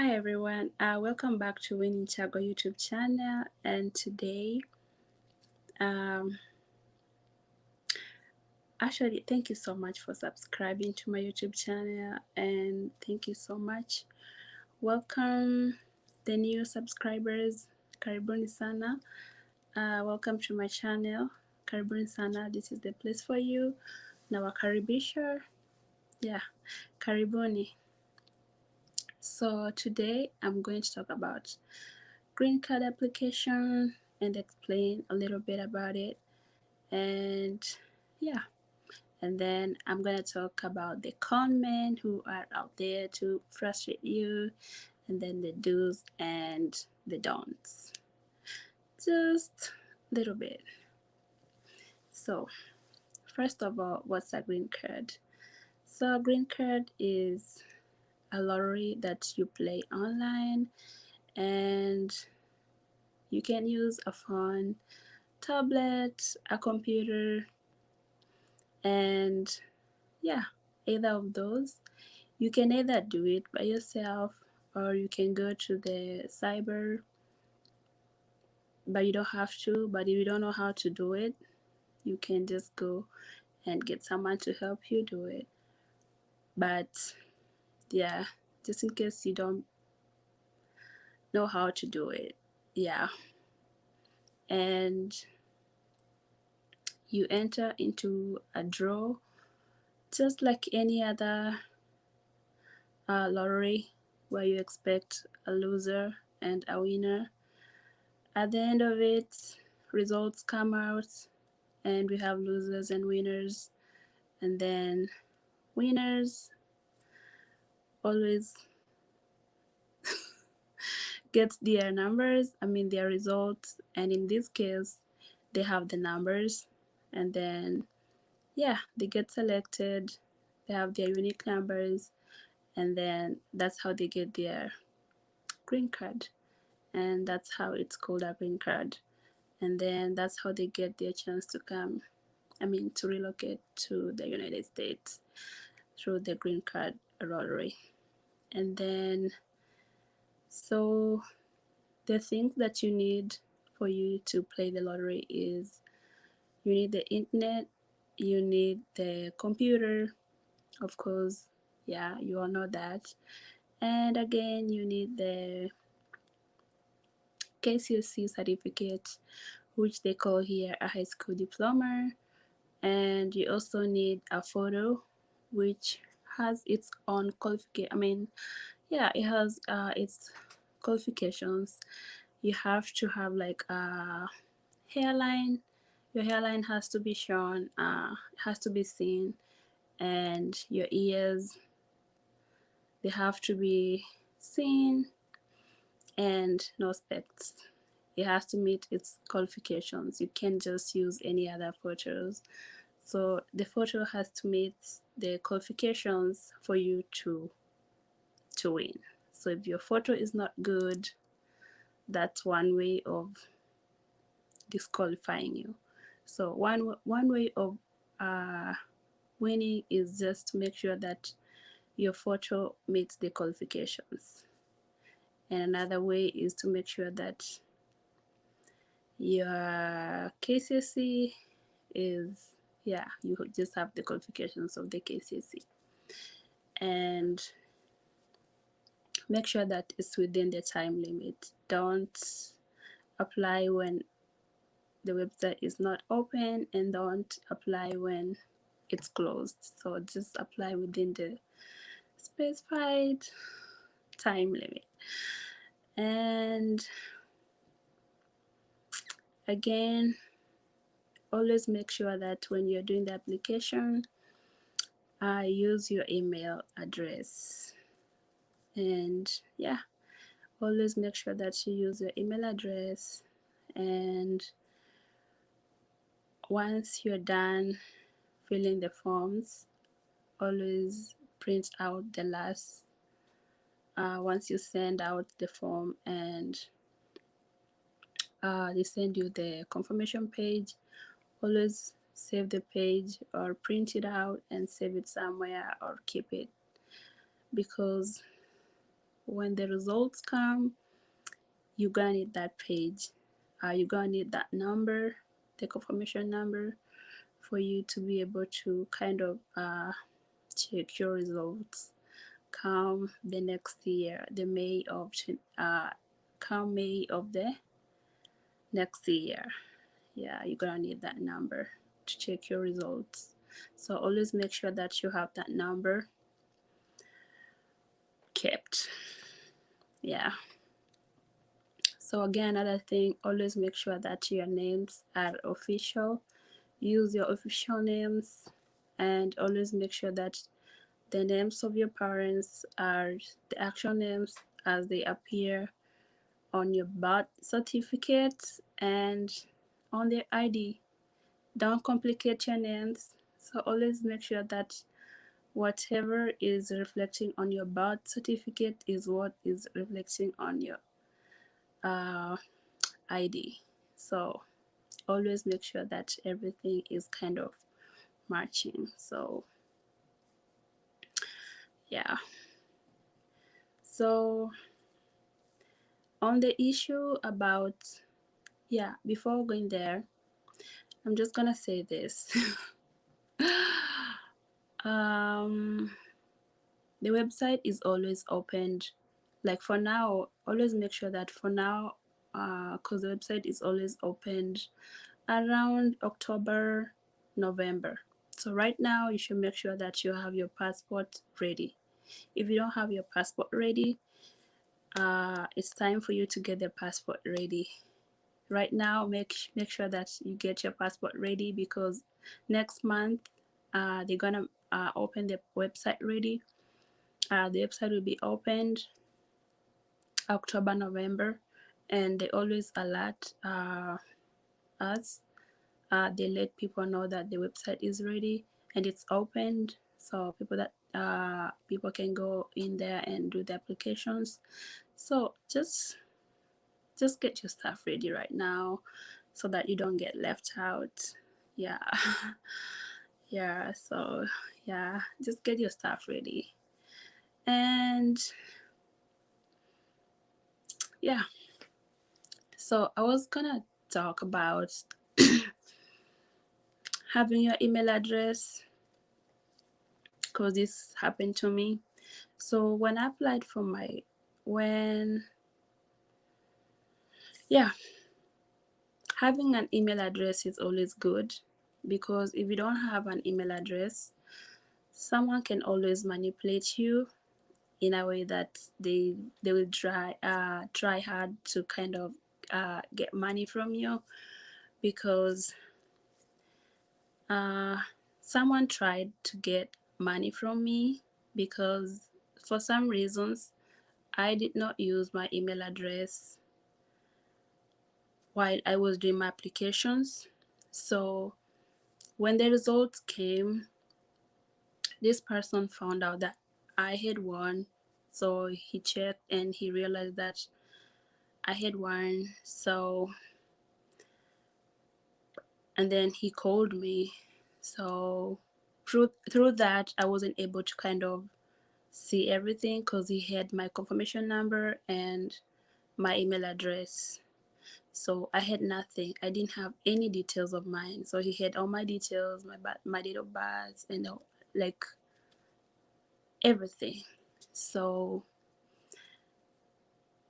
Hi everyone, welcome back to Winning Chago YouTube channel. And today, um, actually, thank you so much for subscribing to my YouTube channel, and thank you so much. Welcome the new subscribers. Karibuni sana. Welcome to my channel. Karibuni sana. This is the place for you. Nawakaribisha. Yeah, karibuni. So today I'm going to talk about green card application and explain a little bit about it. And yeah, and then I'm gonna talk about the con men who are out there to frustrate you, and then the do's and the don'ts. Just a little bit. So first of all, what's a green card? So a green card is a lottery that you play online, and you can use a phone, tablet, a computer, and yeah, either of those. You can either do it by yourself or you can go to the cyber, but you don't have to. But if you don't know how to do it, you can just go and get someone to help you do it. But yeah, just in case you don't know how to do it, yeah. And you enter into a draw just like any other lottery where you expect a loser and a winner. At the end of it, results come out and we have losers and winners, and then winners always get their numbers, their results, and in this case they have the numbers, and then yeah, they get selected, they have their unique numbers, and then that's how they get their green card, and that's how it's called a green card. And then that's how they get their chance to come, to relocate to the United States through the green card lottery. And then, so the things that you need for you to play the lottery is you need the internet, you need the computer, of course, yeah, you all know that. And again, you need the KCOC certificate, which they call here a high school diploma. And you also need a photo, which has its own qualification. Yeah, it has its qualifications. You have to have like a hairline. Your hairline has to be shown, has to be seen, and your ears, they have to be seen, and no specs. It has to meet its qualifications. You can't just use any other photos. So the photo has to meet the qualifications for you to win. So if your photo is not good, that's one way of disqualifying you. So one way of uh, winning is just to make sure that your photo meets the qualifications. And another way is to make sure that your KCSE is, yeah, you just have the qualifications of the KCSE. And make sure that it's within the time limit. Don't apply when the website is not open, and don't apply when it's closed. So just apply within the specified time limit. And again, always make sure that when you're doing the application, use your email address. And yeah, always make sure that you use your email address. And once you're done filling the forms, always print out the last, once you send out the form and they send you the confirmation page, always save the page or print it out and save it somewhere or keep it, because when the results come, you're gonna need that page. You're gonna need that number, the confirmation number, for you to be able to kind of check your results come the next year, the May of come May of the next year. Yeah, you're gonna need that number to check your results. So always make sure that you have that number kept. Yeah. So again, another thing, always make sure that your names are official. Use your official names, and always make sure that the names of your parents are the actual names as they appear on your birth certificate and on their ID. Don't complicate your names. So always make sure that whatever is reflecting on your birth certificate is what is reflecting on your uh, ID. So always make sure that everything is kind of matching. So yeah. So on the issue about, yeah, before going there, I'm just gonna say this. um the website is always opened, like for now. Always make sure that for now, because the website is always opened around October, November. So right now you should make sure that you have your passport ready. If you don't have your passport ready, it's time for you to get the passport ready right now. Make sure that you get your passport ready, because next month they're gonna open the website ready. The website will be opened October, November, and they always alert us. They let people know that the website is ready and it's opened, so people can go in there and do the applications. So just get your stuff ready right now so that you don't get left out. Yeah. Yeah, so yeah, just get your stuff ready. And yeah, so I was gonna talk about having your email address, because this happened to me. So when I applied for my, when, yeah, having an email address is always good, because if you don't have an email address, someone can always manipulate you in a way that they will try hard to kind of get money from you, because someone tried to get money from me because for some reasons I did not use my email address while I was doing my applications. So when the results came, this person found out that I had won. So he checked and he realized that I had won. So, and then he called me. So through that, I wasn't able to kind of see everything, because he had my confirmation number and my email address. So I had nothing. I didn't have any details of mine. So he had all my details, my date of birth, and like everything. So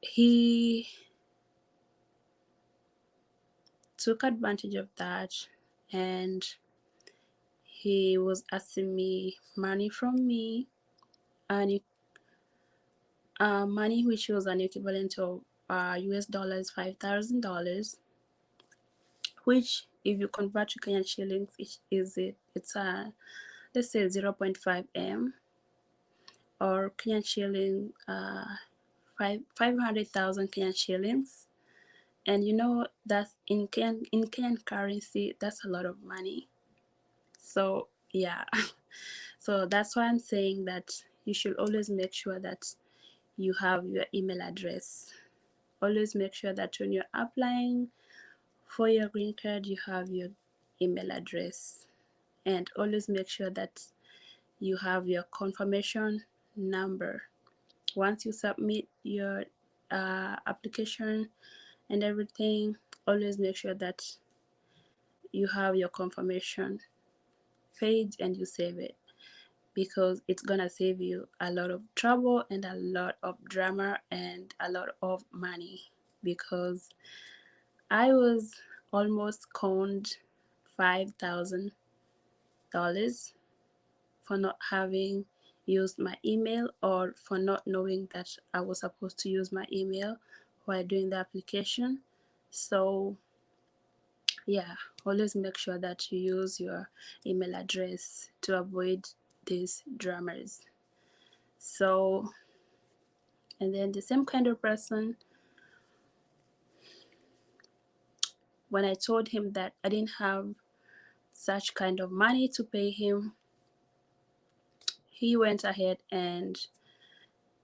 he took advantage of that, and he was asking me money from me, and money which was an equivalent of US dollars $5,000, which if you convert to Kenyan shillings, it's a, let's say 0.5 M, or Kenyan shilling 500,000 Kenyan shillings. And you know that in Kenyan currency, that's a lot of money. So yeah. So that's why I'm saying that you should always make sure that you have your email address. Always make sure that when you're applying for your green card, you have your email address. And always make sure that you have your confirmation number. once you submit your application and everything, always make sure that you have your confirmation page and you save it, because it's gonna save you a lot of trouble and a lot of drama and a lot of money. Because I was almost conned $5,000 for not having used my email, or for not knowing that I was supposed to use my email while doing the application. So yeah, always make sure that you use your email address to avoid these dramas. So, and then the same kind of person, when I told him that I didn't have such kind of money to pay him, he went ahead and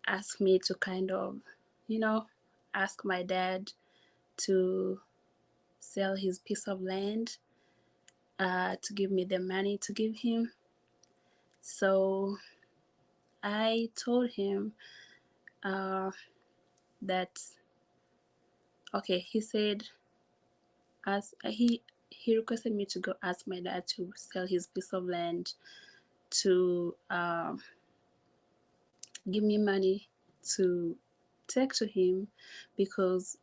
asked me to kind of, you know, ask my dad to sell his piece of land, to give me the money to give him. So I told him that, okay, he said, as he requested me to go ask my dad to sell his piece of land to give me money to take to him, because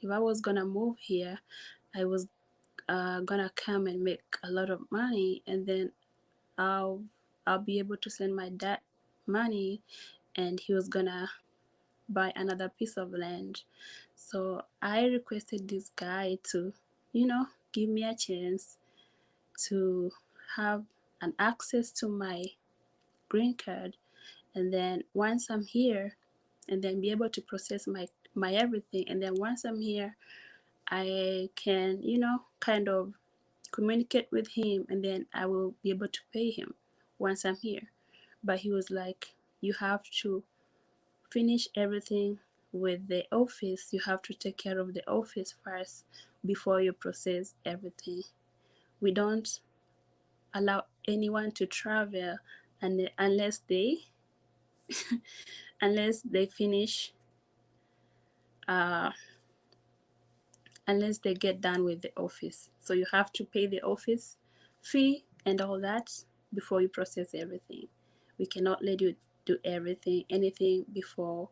if I was gonna move here, I was gonna come and make a lot of money, and then I'll I'll be able to send my dad money, and he was gonna buy another piece of land. So I requested this guy to, give me a chance to have an access to my green card, and then once I'm here, and then be able to process my everything, and then once I'm here, I can, kind of communicate with him, and then I will be able to pay him once I'm here. But he was like, you have to finish everything with the office. You have to take care of the office first before you process everything. We don't allow anyone to travel, and unless they finish, uh, unless they get done with the office. So you have to pay the office fee and all that before you process everything. We cannot let you do anything before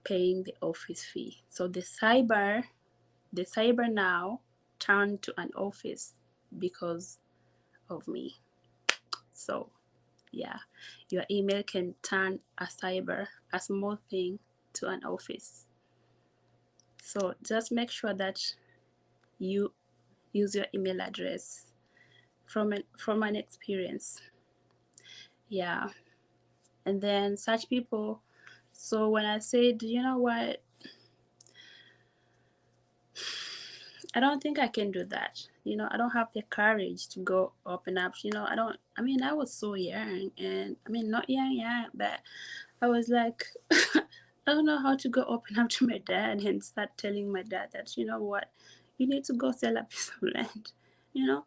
paying the office fee. So the cyber now turned to an office because of me. So yeah, your email can turn a small thing, to an office. So just make sure that you use your email address from an experience. Yeah. And then such people, so when I said, you know what, I don't think I can do that. I don't have the courage to go open up. I was so young, and not young, but I was like, I don't know how to go open up to my dad and start telling my dad that, you know what, you need to go sell a piece of land. You know,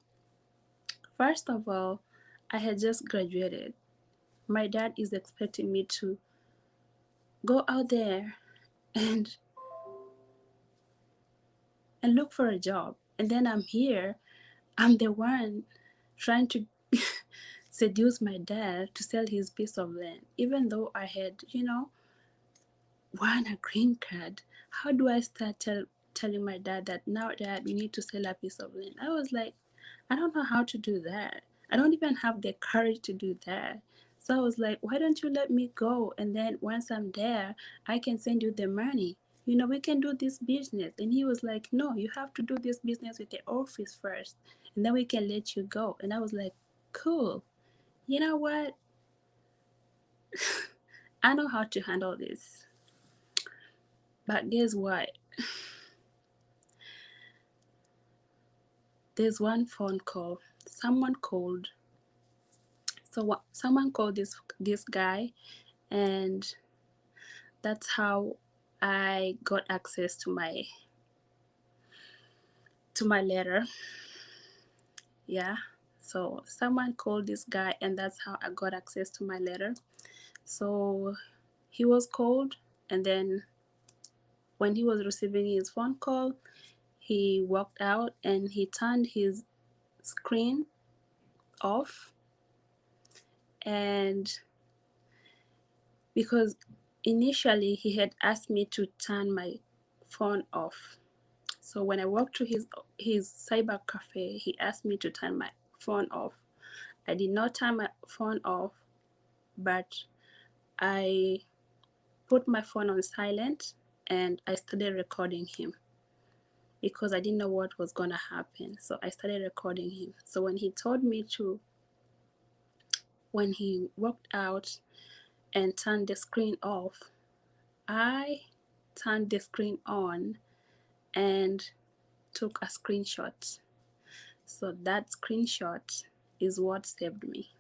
First of all, I had just graduated. My dad is expecting me to go out there and look for a job. And then I'm here, I'm the one trying to seduce my dad to sell his piece of land, even though I had, won a green card. How do I start telling my dad that, now, Dad, we need to sell a piece of land? I was like, I don't know how to do that. I don't even have the courage to do that. So I was like, why don't you let me go? And then once I'm there, I can send you the money. We can do this business. And he was like, no, you have to do this business with the office first, and then we can let you go. And I was like, cool. You know what? I know how to handle this. But guess what? There's one phone call. Someone called. Someone called this guy, and that's how I got access to my letter. Yeah. So someone called this guy, and that's how I got access to my letter. So he was called, and then when he was receiving his phone call, he walked out and he turned his screen off. And because initially he had asked me to turn my phone off. So when I walked to his cyber cafe, he asked me to turn my phone off. I did not turn my phone off, but I put my phone on silent and I started recording him because I didn't know what was gonna happen. So I started recording him. So when he told me to, when he walked out and turned the screen off, I turned the screen on and took a screenshot. So that screenshot is what saved me.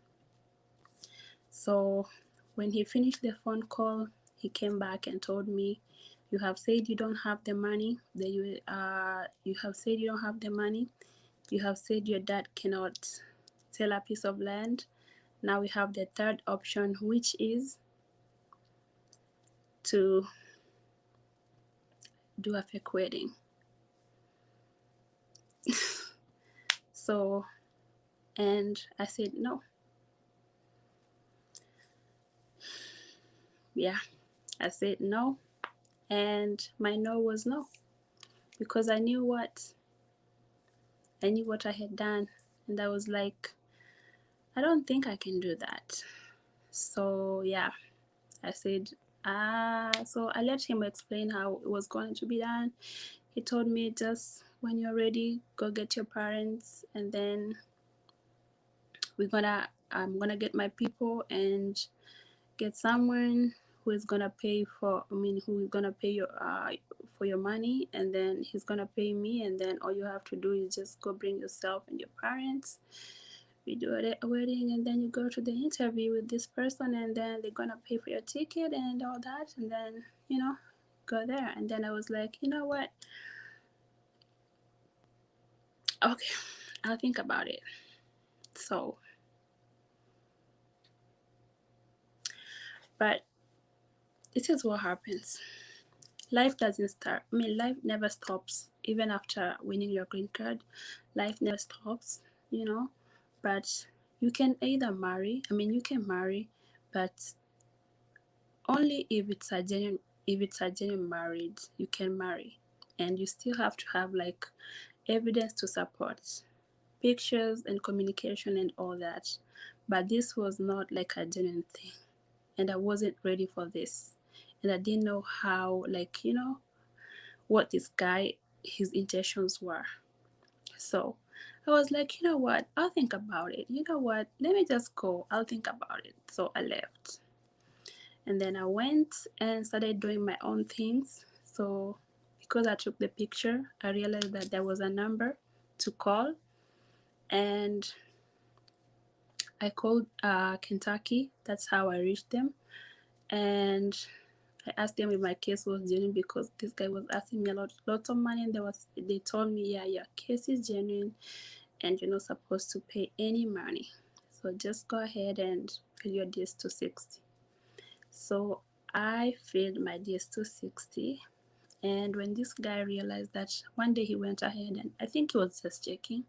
So when he finished the phone call, he came back and told me, "You have said you don't have the money. That you have said you don't have the money. You have said your dad cannot sell a piece of land. Now we have the third option, which is to do a fake wedding." So, and I said no. Yeah, I said no, and my no was no, because I knew what I had done, and I was like, I don't think I can do that. So yeah, I said, so I let him explain how it was going to be done. He told me, just when you're ready, go get your parents, and then I'm gonna get my people and get someone who is gonna pay for, who is gonna pay your for your money, and then he's gonna pay me, and then all you have to do is just go bring yourself and your parents. We do a wedding, and then you go to the interview with this person, and then they're gonna pay for your ticket and all that, and then go there. And then I was like, you know what? Okay, I'll think about it. So, but this is what happens. Life doesn't start. Life never stops. Even after winning your green card, life never stops. You know, but you can either marry. You can marry, but only if it's a genuine marriage. You can marry, and you still have to have like evidence to support, pictures and communication and all that. But this was not like a genuine thing, and I wasn't ready for this, and I didn't know how, what this guy, his intentions were. So I was like, you know what, I'll think about it. You know what, let me just go, I'll think about it. So I left, and then I went and started doing my own things. So because I took the picture, I realized that there was a number to call, and I called Kentucky. That's how I reached them, and I asked them if my case was genuine, because this guy was asking me lots of money, and they told me, yeah, your case is genuine, and you're not supposed to pay any money. So just go ahead and fill your DS-260. So I filled my DS-260, and when this guy realized that, one day he went ahead, and I think he was just checking,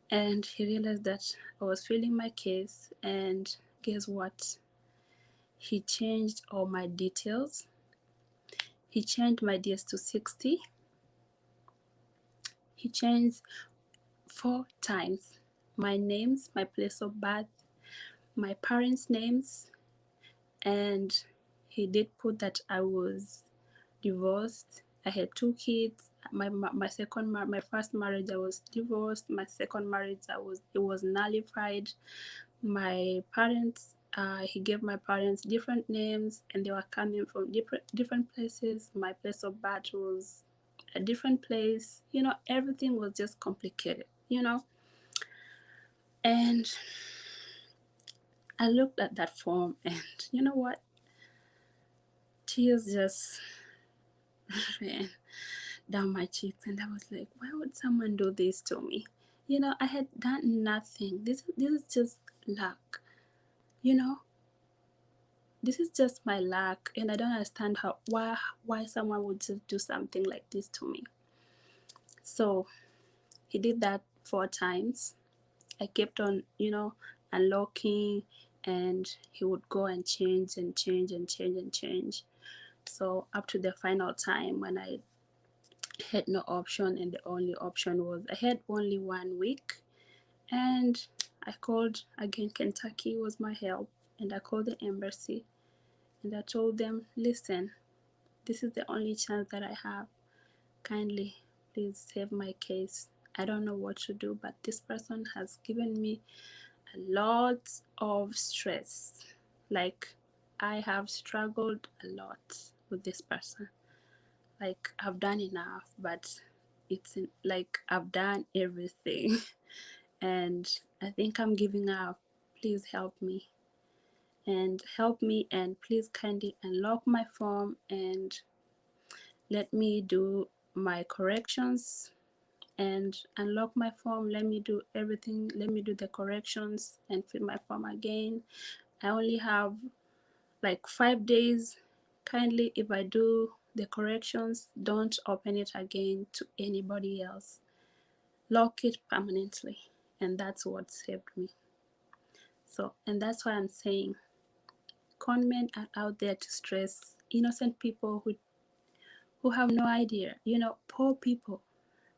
and he realized that I was filling my case, and guess what? He changed all my details. He changed my DS-260. He changed 4 times my names, my place of birth, my parents' names, and he did put that I was divorced. I had 2 kids. My first marriage, I was divorced. My second marriage, it was nullified. My parents, he gave my parents different names, and they were coming from different places. My place of birth was a different place. Everything was just complicated. And I looked at that form, and you know what? Tears just ran down my cheeks, and I was like, why would someone do this to me? I had done nothing. This is just luck. You know, this is just my luck, and I don't understand why someone would just do something like this to me. So he did that 4 times. I kept on, unlocking, and he would go and change and change and change and change. So up to the final time when I had no option, and the only option was I had only 1 week, and I called again. Kentucky was my help, and I called the embassy, and I told them, listen, this is the only chance that I have. Kindly, please save my case. I don't know what to do, but this person has given me a lot of stress. Like, I have struggled a lot with this person. Like, I've done enough, but like I've done everything and I think I'm giving up. Please help me. And please kindly unlock my form and let me do my corrections and unlock my form. Let me do everything. Let me do the corrections and fill my form again. I only have like 5 days. Kindly, if I do the corrections, don't open it again to anybody else. Lock it permanently. And that's what saved me. So, and that's why I'm saying conmen are out there to stress innocent people who have no idea. Poor people.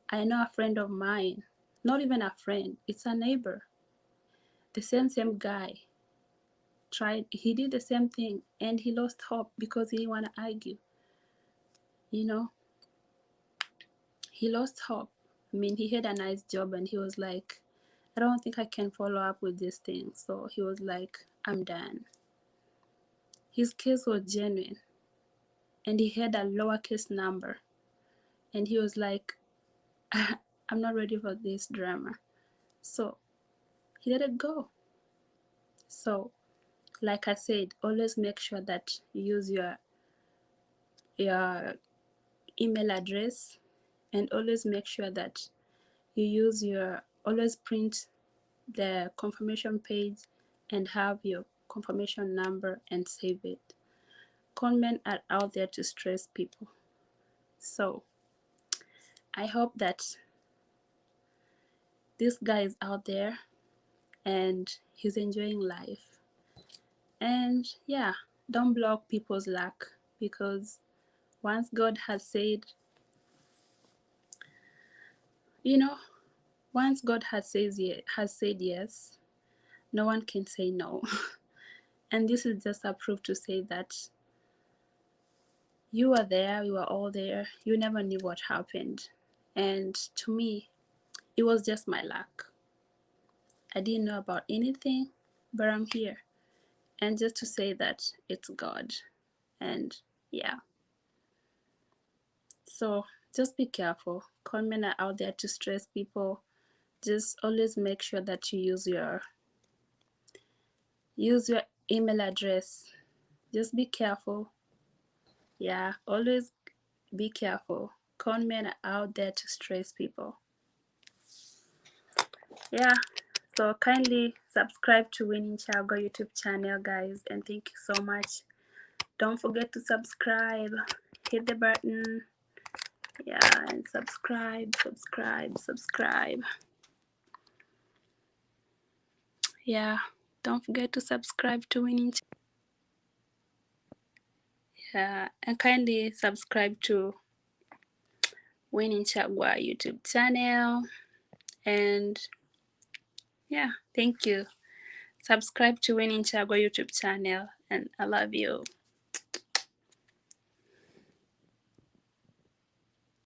I know a friend of mine, not even a friend, it's a neighbor. The same guy he did the same thing, and he lost hope because he didn't want to argue. He lost hope. I mean, he had a nice job, and he was like, I don't think I can follow up with this thing. So he was like, I'm done. His case was genuine, and he had a lowercase number, and he was like, I'm not ready for this drama. So he let it go. So, like I said, always make sure that you use your email address, and always make sure that you always print the confirmation page and have your confirmation number and save it. Conmen are out there to stress people. So I hope that this guy is out there and he's enjoying life. And yeah, don't block people's luck, because once God has said, once God has said yes, no one can say no. And this is just a proof to say that you were there, we were all there, you never knew what happened. And to me, it was just my luck. I didn't know about anything, but I'm here. And just to say that it's God. And yeah. So just be careful. Conmen are out there to stress people. Just always make sure that you use your email address. Just be careful. Yeah, always be careful. Conmen are out there to stress people. Yeah, so kindly subscribe to Winning Chago YouTube channel, guys, and thank you so much. Don't forget to subscribe. Hit the button. Yeah, and subscribe. Yeah, don't forget to subscribe to Winning Chago. Yeah, and kindly subscribe to Winning Chago YouTube channel. And yeah, thank you. Subscribe to Winning Chago YouTube channel, and I love you.